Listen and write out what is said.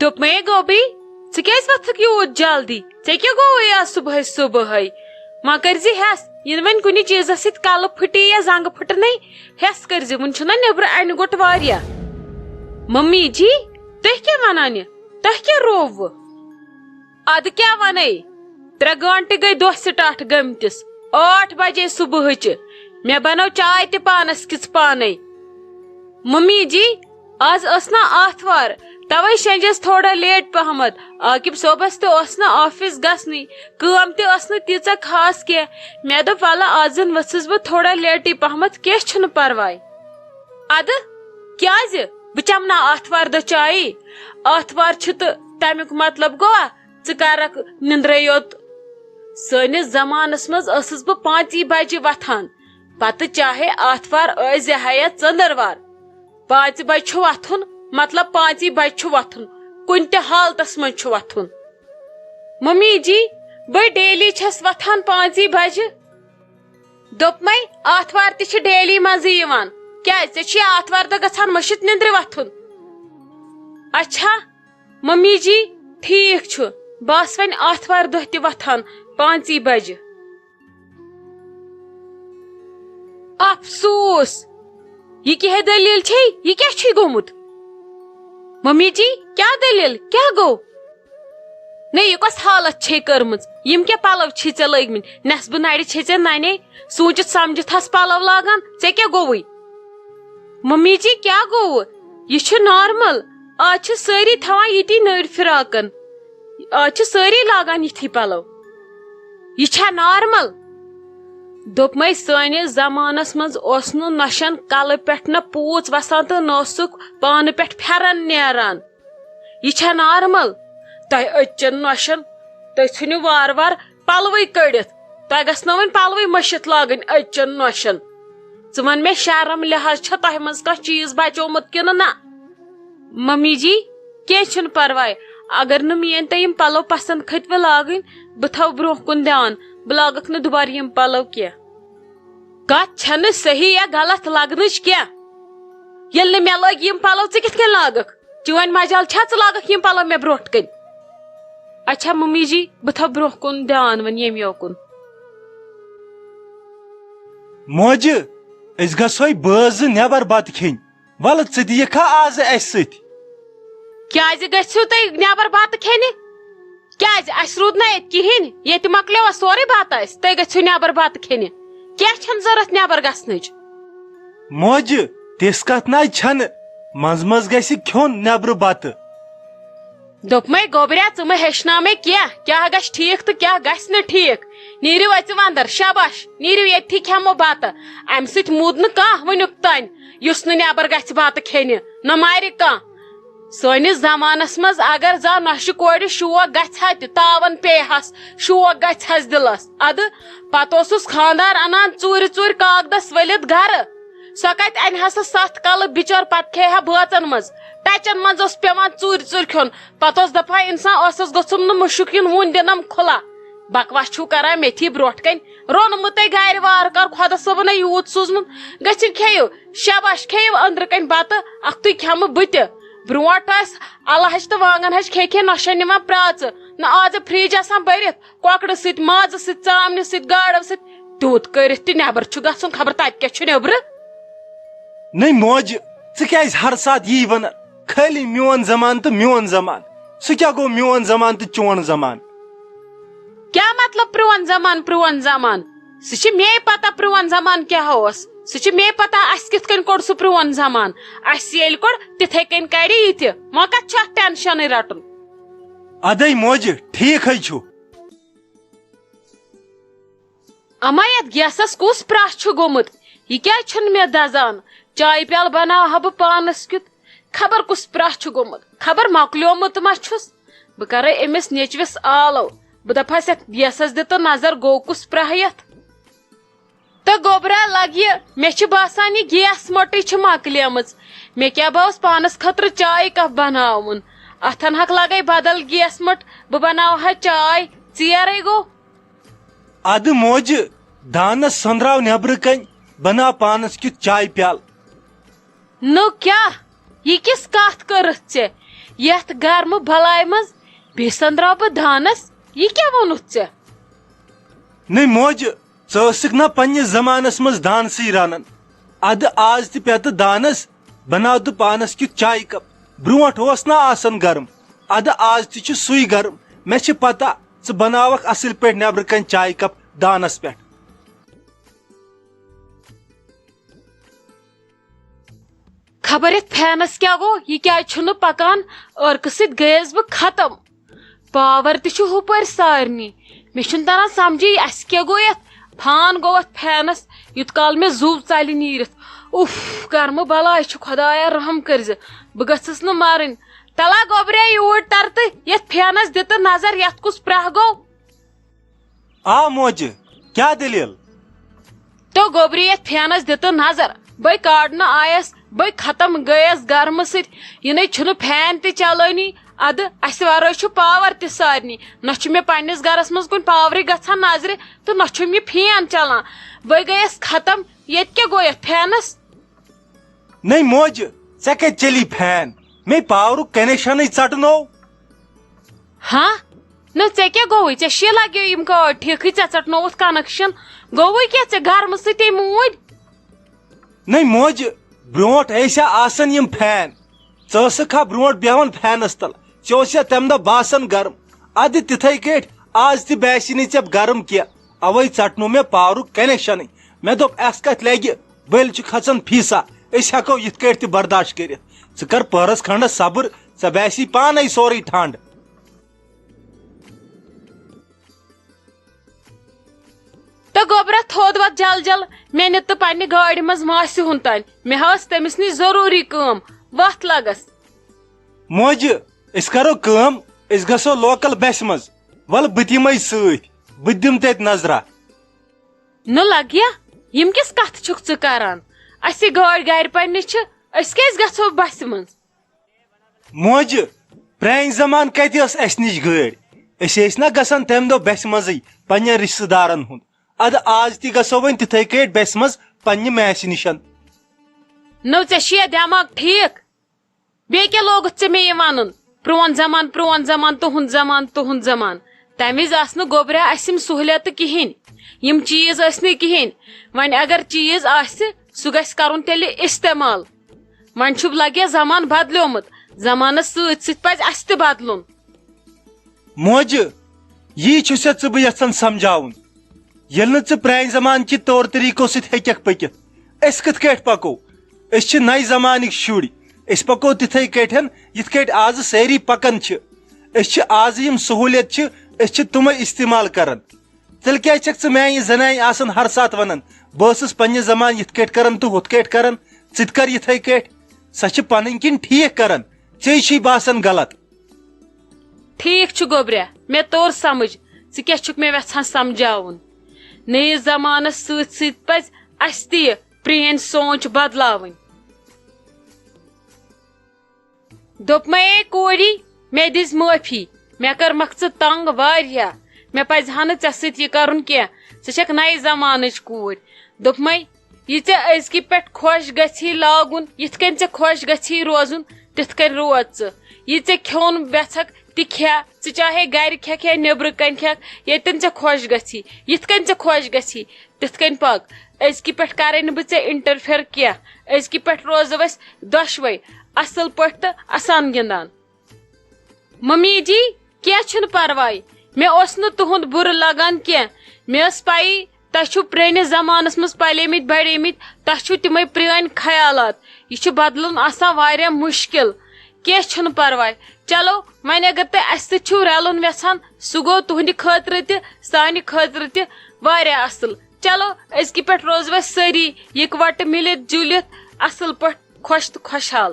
دوٚپ مے گوبی ژٕ کیٛازِ وۄتھکھ یوٗت جلدی ژےٚ کیٛاہ گوٚوُے آز صبحٲے ما کٔرزِ ہٮ۪س یِنہٕ وۄنۍ کُنہِ چیٖزس سۭتۍ کلہٕ پھٕٹے یا زنٛگہٕ پھٕٹنے ہٮ۪س کٔرزِ وُنہِ چھُنہ نیبرٕ انہِ گوٚٹ واریاہ ممی جی تُہۍ کیٛاہ ونان یہِ تۄہہِ کیٛاہ رووٕ ادٕ کیٛاہ ونے 3 گٲنٹہٕ گٔے دۄہ سٹارٹ گٔمتِس 8 بجے صبحٕچہِ مےٚ بنٲو چاے تہِ پانس کِژ پانے ممی جی آز ٲس نا آتھوار توے شینجس تھوڑا لیٹ پہمت عاقب صوبس تہِ اوس نہٕ آفس گژھنٕے کٲم تہِ ٲس نہٕ تیٖژاہ خاص کینٛہہ مےٚ دوٚپ وَلہٕ آز زن ؤژھٕس بہٕ تھوڑا لیٹٕے پہمت کینٛہہ چھُنہٕ پرواے ادٕ کیٛازِ بہٕ چمنا آتھوار دۄہ چایی آتھوار چھِ تہٕ تمیُک مطلب گوٚوا ژٕ کرکھ نِندرے یوت سٲنِس زمانس منٛز ٲسٕس بہٕ 5 بجہِ وتھان پتہٕ چاہے آتھوار ٲسۍ یا ژٔندٕروار 5 بجہِ چھُ وتھُن مطلب 5 بجہِ چھُ وتھُن کُنہِ تہِ حالتس منٛز چھُ وتھُن ممی جی بہٕ ڈیلی چھس وتھان 5 بجہِ دوٚپمے آتھوار تہِ چھِ ڈیلی منٛزٕے یِوان کیٛازِ ژےٚ چھُے آتھوار دۄہ گژھان مٔشِتھ نِندرِ وتھُن اچھا ممی جی ٹھیٖک چھُ بہٕ آسہٕ وۄنۍ آتھوار دۄہ تہِ وتھان 5 بجہِ افسوٗس یہ کیٛاہ دٔلیٖل چھے یہ کیٛاہ چھُے گوٚمُت ممی جی کیٛاہ دٔلیٖل کیٛاہ گوٚو نے یہ کۄس حالت چھے کٔرمٕژ یم کیٛاہ پلو چھی ژےٚ لٲگمٕتۍ نٮ۪صبہٕ نرِ چھے ژےٚ ننے سوٗنچِتھ سمجھِتھ ہس پلو لاگان ژےٚ کیٛاہ گوٚوُے ممی جی کیٛاہ گوٚو یہ چھُ نارمل آز چھِ سٲری تھاوان یِتی نٔرۍ فراکن آز چھِ سٲری لاگان یِتھی پلو یہ چھا نارمل دوٚپمے سٲنِس زمانس منٛز اوس نہٕ نۄشن کلہٕ پٮ۪ٹھ نہ پوٗژ وسان تہٕ نہ اوسُکھ پانہٕ پٮ۪ٹھ پھٮ۪رن نیران یہ چھا نارمل تۄہہِ أزچٮ۪ن نۄشن تُہۍ ژھٕنِو وارٕ وارٕ پلوٕے کٔڑِتھ تۄہہِ گژھنو وۄنۍ پلوٕے مٔشِتھ لاگٕنۍ أزچٮ۪ن نۄشن ژٕ ون مےٚ شرم لحاظ چھا تۄہہِ منٛز کانٛہہ چیٖز بچومُت کِنہٕ نہ ممی جی کینٛہہ چھُنہٕ پرواے اگر نہٕ میٲنۍ تۄہہِ یم پلو پسند کھٔتوٕ لاگٕنۍ بہٕ تھاو برونٛہہ کُن دھیان بہٕ لاگکھ نہٕ دُبارٕ یم پلو کینٛہہ کتھ چھنہٕ صحیح یا غلط لگنٕچ کینٛہہ ییٚلہِ نہٕ مےٚ لٲگۍ یم پلو ژٕ کِتھ کٔنۍ لاگکھ چٲنۍ مجال چھا ژٕ لاگکھ یم پلو مےٚ برونٛٹھ کٔنۍ اچھا ممی جی بہٕ تھاو برونٛہہ کُن دھیان وۄنۍ ییٚمہِ یوکُن موجہِ أسۍ گژھوے بٲژ زٕ نٮ۪بر بتہٕ کھیٚنۍ ولہٕ ژٕ دِیِکھا آز اسہِ سۭتۍ کیٛازِ گٔژھِو تُہۍ نٮ۪بر بتہٕ کھٮ۪نہِ کیٛازِ اسہِ روٗد نہ ییٚتہِ کِہیٖنۍ ییٚتہِ مۄکلیوا سورُے بتہٕ اسہِ تُہۍ گٔژھِو نٮ۪بر بتہٕ کھٮ۪نہِ کیٛاہ چھنہٕ ضروٗرت نٮ۪بر گژھنٕچ موجہِ تِژھ کتھ نہ چھنہٕ منٛزٕ منٛزٕ گژھِ کھیوٚن نٮ۪برٕ بتہٕ دوٚپمے گوبریا ژٕ مہ ہیٚچھناو مےٚ کینٛہہ کیٛاہ گژھِ ٹھیٖک تہٕ کیٛاہ گژھِ نہٕ ٹھیٖک نیٖرِو اَژِ ونٛدر شاباش نیٖرِو ییٚتھی کھٮ۪مو بتہٕ امہِ سۭتۍ موٗد نہٕ کانٛہہ وُنیُک تانۍ یُس نہٕ نٮ۪بر گژھِ بتہٕ کھٮ۪نہِ نہ مارِ کانٛہہ سٲنِس زمانس منٛز اگر زانٛہہ نۄشہِ کورِ شوق گژھِ ہا تہِ تاون پیٚیہِ ہس شوق گژھِ ہس دِلس ادٕ پتہٕ اوسُس خانٛدار انان ژوٗرِ ژوٗرِ کاغدس ؤلِتھ گرٕ سۄ کتہِ انہِ ہا سۄ 7 کلہٕ بِچور پتہٕ کھیٚیہِ ہا بٲژن منٛز ٹچن منٛز اوس پیٚوان ژوٗرِ ژوٗرِ کھیوٚن پتہٕ اوس دپان انسان اوسس گوٚژھُم نہٕ مُشُک یُن وُنۍ دِنم کھُلا بکواس چھُو کران میتھی برونٛٹھ کنہِ روٚنمُتے گرِ وارٕ کار خۄدا صٲبن ہے یوٗت سوٗزمُت گٔژھِو کھیٚیِو شاباش کھیٚیِو أنٛدرٕ کنہِ بتہٕ اکھتُے کھٮ۪مہٕ بہٕ تہِ برونٛٹھ ٲسۍ الہٕ ہچہِ تہٕ وانٛگن ہچہِ کھے نۄشن نِوان پرٛاژٕ نہ آزٕ فرج آسان بٔرِتھ کۄکرٕ سۭتۍ مازٕ سۭتۍ ژامنہِ سۭتۍ گاڈو سۭتۍ تیوٗت کٔرِتھ تہِ نٮ۪بر چھُ گژھُن خبر تتہِ کیٛاہ چھُ نٮ۪برٕ نٔے موجہِ ژٕ کیٛازِ ہر ساتہٕ یی ونان خٲلی میون زمان تہٕ میون زمان سُہ کیٛاہ گوٚو میون زمان تہٕ چون زمان کیٛاہ مطلب پرون زمان سُہ چھِ مے پتہ پرون زمان کیٛاہ اوس سُہ چھِ مے پتہ اسہِ کِتھ کٔنۍ کوٚڑ سُہ پرون زمان اسہِ ییٚلہِ کوٚڑ تِتھے کٔنۍ کرِ یہِ تہِ وۄنۍ کتھ چھُ اتھ ٹینشنٕے رٹُن ادے موجہِ ٹھیٖکھٕے چھُ اما یتھ گیسس کُس پرٛاہ چھُ گوٚمُت یہِ کیٛازِ چھُنہٕ مےٚ دزان چایہِ پیالہٕ بناو ہا بہٕ پانس کیُتھ خبر کُس پرٛاہ چھُ گوٚمُت خبر مۄکلیومُت ما چھُس بہٕ کرے أمِس نیچوِس آلو بہٕ دپہس یتھ گیسس دِ تہٕ نظر گوٚو کُس پرٛاہ یتھ تہٕ گوبرا لگ یہِ مےٚ چھُ باسان یہِ گیس مٔٹٕے چھِ مۄکلیمٕژ مےٚ کیٛاہ بہٕ اوس پانس خٲطرٕ چایہِ کپ بناوُن اتھن ہک لگے بدل گیس مٔٹ بہٕ بناو ہا چاے ژیرے گوٚو ادٕ موجہِ دانس سندراو نٮ۪برٕ کنۍ بناو پانس کیُتھ چایہِ پیالہٕ نو کیٛاہ یہِ کِژھ کتھ کٔرٕتھ ژےٚ یتھ گرم بلاے مز بیسن درا بہ دانس یہ کیا وونت ژے نہیں موج ژٕ نا پننس زمانس مز دانسی رنان اد آز تہ پتہ دانس بناو تو پانس کیُتھ چائے کپ برونٹ اوس نا آسان گرم اد آز تہ چھ سُے گرم مے چھ پتہ ژٕ بناوکھ اصل پٲٹھۍ نیبرٕ کنۍ چائے کپ دانس پٮ۪ٹھ خبر یتھ فینس کیا گو یہ کیا چھُنہٕ پکان ارکہٕ سۭتۍ گٔیس بہٕ ختم پاور تہِ چھُ ہُپٲرۍ سارنٕے مےٚ چھُنہٕ تران سمجھی اسہِ کیٛاہ گوٚو یتھ فان گوٚو اتھ فینس یوٗت کال مےٚ زُو ژلہِ نیٖرِتھ اُف گرمہٕ بلاے چھُ خۄدایا رحم کٔرزِ بہٕ گٔژھٕس نہٕ مرٕنۍ تلا گوبرے یوٗرۍ تر تہٕ یتھ فینس دِ تہٕ نظر یتھ کُس پرٛاہ گوٚو آ موجہِ کیٛاہ دٔلیٖل تو گوبری یتھ فینس دِ تہٕ نظر بے کاڑنہٕ آیس بے ختم گٔیس گرمہٕ سۭتۍ یِنَے چھُنہٕ فین تہِ چلٲنی ادٕ اسہِ ورٲے چھُ پاور تہِ سارنٕے نہ چھُ مےٚ پننس گرس منٛز کُنہِ پاورٕے گژھان نظرِ تہٕ نہ چھُم یہِ فین چلان بے گٔیس ختم ییٚتہِ کیٛاہ گوٚو یتھ فینس نہیں موجہِ ژےٚ کتہِ چلی فین مے پاورُک کنیکشنٕے ژٹنوو ہاں نہ ژےٚ کیٛاہ گوٚوُے ژےٚ شےٚ لگیو یِم کٲڈ ٹھیٖکھٕے ژےٚ ژٹنووُتھ کنیکشن گوٚوُے کیٛاہ ژےٚ گرمہٕ سۭتی موٗدۍ نہیں موجہِ برونٹ ٲسیا آسان یِم فین ژٕ ٲسٕکھا برونٹ بیہوان فینس تل ژےٚ اوسیا تمہِ دۄہ باسان گرم ادٕ تِتھے کٲٹھۍ آز تہِ باسی نہٕ ژےٚ گرم کینٛہہ اوے ژٹنو مےٚ پاورُک کنیکشنٕے مےٚ دوٚپ اسہِ کتھ لگہِ بٔلۍ چھُ کھژان فیٖسا أسۍ ہٮ۪کو یِتھ کٲٹھۍ تہِ برداشت کٔرِتھ ژٕ کر پٔہرس کھنڈس صبر ژےٚ باسی پانے سورُے ٹھنڈ تو گوبرا تھوٚد وۄتھ جل جل مےٚ نہِ تہٕ پننہِ گاڑِ منٛز ماسہِ ہُنٛد تانۍ مےٚ ہٲس تٔمِس نِش ضروٗری کٲم وتھ لگس موجہِ أسۍ کرو کٲم أسۍ گژھو لوکل بسہِ منٛز ول بہٕ تہِ یِمے سۭتۍ بہٕ تہِ دِمہٕ تتہِ نظرا نہ لگیا یِم کِس کتھ چھُکھ ژٕ کران اسہِ گٲڑۍ گرِ پننہِ چھِ أسۍ کیازِ گژھو بسہِ منٛز موجہِ پرانہِ زمان کتہِ ٲس اسہِ نِش گٲڑۍ أسۍ ٲسۍ نا گژھان تمہِ دۄہ بسہِ منٛزٕے پننٮ۪ن رشتہٕ دارن ہُنٛد ادٕ آز تہِ گژھو وۄنۍ تِتھے کٲٹھۍ بسہِ منٛز پننہِ ماسہِ نِشن نو ژےٚ چھُیا دٮ۪ماغ ٹھیٖک بیٚیہِ کیٛاہ لوگُتھ ژےٚ مےٚ یہِ ونُن پرون زمان تُہُنٛد زمان تمہِ وِزِ آسہٕ نہٕ گوبرا اسہِ یِم سہوٗلیتہٕ کِہینۍ یِم چیٖز ٲسۍ نہٕ کِہینۍ وۄنۍ اگر چیٖز آسہِ سُہ گژھِ کرُن تیٚلہِ استعمال وۄنۍ چھُ لگیا زمان بدلیومُت زمانس سۭتۍ سۭتۍ پزِ اسہِ تہِ بدلُن موجہِ یی چھُسے ژٕ بہٕ یژھان سمجھاوُن ییٚلہِ نہٕ ژٕ پرانہِ زمانہٕ کہِ طور طٔریٖقو سۭتۍ ہیٚککھ پٔکِتھ أسۍ کِتھ کٲٹھۍ پکو أسۍ چھِ نَیہِ زمانٕکۍ شُرۍ أسۍ پکو تِتھے کٲٹھۍ یِتھ کٲٹھۍ آزٕ سٲری پکان چھِ أسۍ چھِ آزٕ یِم سہوٗلیت چھِ أسۍ چھِ تِمے استعمال کران تیٚلہِ کیازِ چھکھ ژٕ میانہِ زنانہِ آسان ہر ساتہٕ ونان بہٕ ٲسٕس پننہِ زمانہٕ یِتھ کٲٹھۍ کران تہٕ ہُتھ کٲٹھۍ کران ژٕ تہِ کر یِتھے کٲٹھۍ سۄ چھِ پنٕنۍ کِنۍ ٹھیٖک کران ژےٚ چھُے باسان غلط ٹھیٖک چھُ گوبرا مےٚ توٚر سمجھ ژٕ کیٛاہ چھُکھ مےٚ یژھان سمجھاوُن نٔیِس زمانس سۭتۍ سۭتۍ پزِ اسہِ تہِ یہِ پرٛٲنۍ سونٛچ بدلاوٕنۍ دوٚپمے اے کوری مےٚ دِژ معٲفی مےٚ کٔرمکھ ژٕ تنگ واریاہ مےٚ پزِ ہا نہٕ ژےٚ سۭتۍ یہِ کرُن کینٛہہ ژٕ چھکھ نَیہِ زمانٕچ کوٗر دوٚپمے یہِ ژےٚ أزکہِ پٮ۪ٹھ خۄش گژھی لاگُن یِتھ کٔنۍ ژےٚ خۄش گژھی روزُن تِتھ کٔنۍ روز ژٕ یہِ ژےٚ کھیوٚن یژھکھ تہِ کھےٚ ژٕ چاہے گرِ کھٮ۪کھ یا نیبرٕ کنۍ کھٮ۪کھ ییٚتٮ۪ن ژےٚ خۄش گژھی یِتھ کٔنۍ ژےٚ خۄش گژھی تِتھ کٔنۍ پک أزکہِ پٮ۪ٹھ کرے نہٕ بہٕ ژےٚ انٹرفیر کینٛہہ أزکہِ پٮ۪ٹھ روزو أسۍ دۄشوے اصل پٲٹھۍ تہٕ اسان گِنٛدان ممی جی کینٛہہ چھُنہٕ پرواے مےٚ اوس نہٕ تُہُنٛد بُرٕ لگان کینٛہہ مےٚ ٲس پایی تۄہہِ چھُو پرٲنِس زمانس منٛز پلیمٕتۍ بڑیمٕتۍ تۄہہِ چھُو تِمے پرٲنۍ خیالات یہِ چھُ بدلُن آسان واریاہ مُشکِل کینٛہہ چھُنہٕ پرواے چلو وۄنۍ اگر تُہۍ اسہِ سۭتۍ چھِو رلُن یژھان سُہ گوٚو تُہنٛدِ خٲطرٕ تہِ سانہِ خٲطرٕ تہِ واریاہ اصل چلو أزکہِ پٮ۪ٹھ روزو أسۍ سٲری یِکوٹہٕ مِلِتھ جُلِتھ اصل پٲٹھۍ خۄش تہٕ خۄشحال